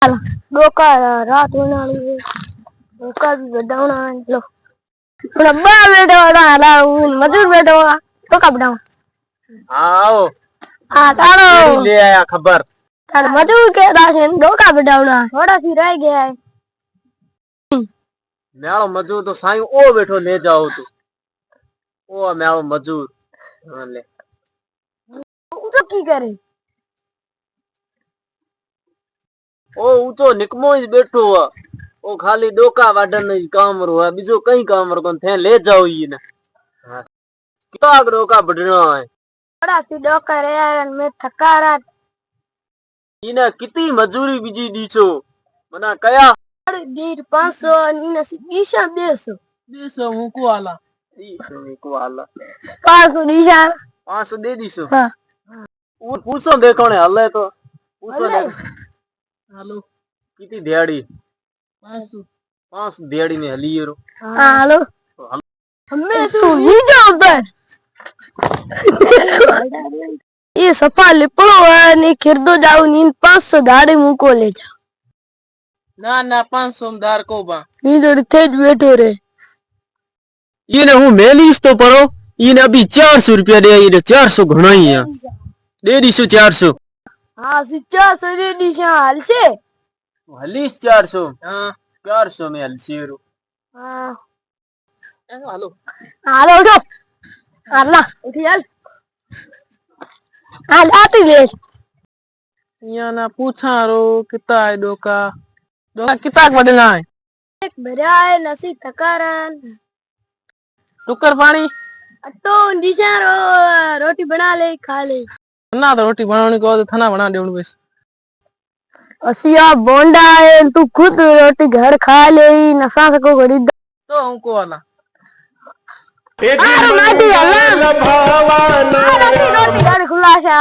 आला डोका रात होने वाली है डोका भी बढ़ाना है लो रब्बा बेटा आला मजदूर बेटा डोका बढ़ाओ आओ हां तारो ले आया खबर तार मजदूर के दास डोका बढ़ावना थोड़ा सी रह गया है मेळो मजूर तो साईं ओ बैठो ले जाओ तू ओ मेळो मजूर ले तो की करे ओ ऊंचो निकमो ही बैठो है ओ खाली डोका वाडन काम रो है बीजो कई काम रो कोन थे ले जाओ ई ने कितो डोका बढ़ना है थोड़ा सी डोका रे यार मैं थका रहा ईने कितनी मजूरी बीजी दीछो मना कया दीर 500 नीने दिशा 200 200 मुको आला 200 मुको आला 500 दिशा 500 दे दीसो हां वो पूछो देखो ने हले तो पूछो ने हेलो कितनी दिहाड़ी 500 दिहाड़ी में हली रो हां हेलो हमें तू नीचे उतर ये सफा लिपड़ो है ने खिरदो जाऊ नींद 500 दाड़े मुको ले जा ना ना 500 दार को बा नींद और तेज बैठो रे ये ने हूं मेलीस तो परो ईने अभी 400 रुपया दे ये 400 घणा ही है दे दीसो 400 हां सी 400 दे दिशा हाल से हलीस 400 हां 400 में हलसी रो हां हेलो हेलो उठो अल्लाह उठी चल हाल आती ले या ना पूछा रो कितना है डोका डोका कितना बढ़ना है एक भरा है लसी थकारन टुकर पानी अट्टो दिशा रो रोटी बना ले खा ले ना तो रोटी बनाने को तो थाना बना दे बस असिया बोंडा है तू खुद रोटी घर खा ले नशा से को घड़ी तो हमको वाला रोटी घर खुला से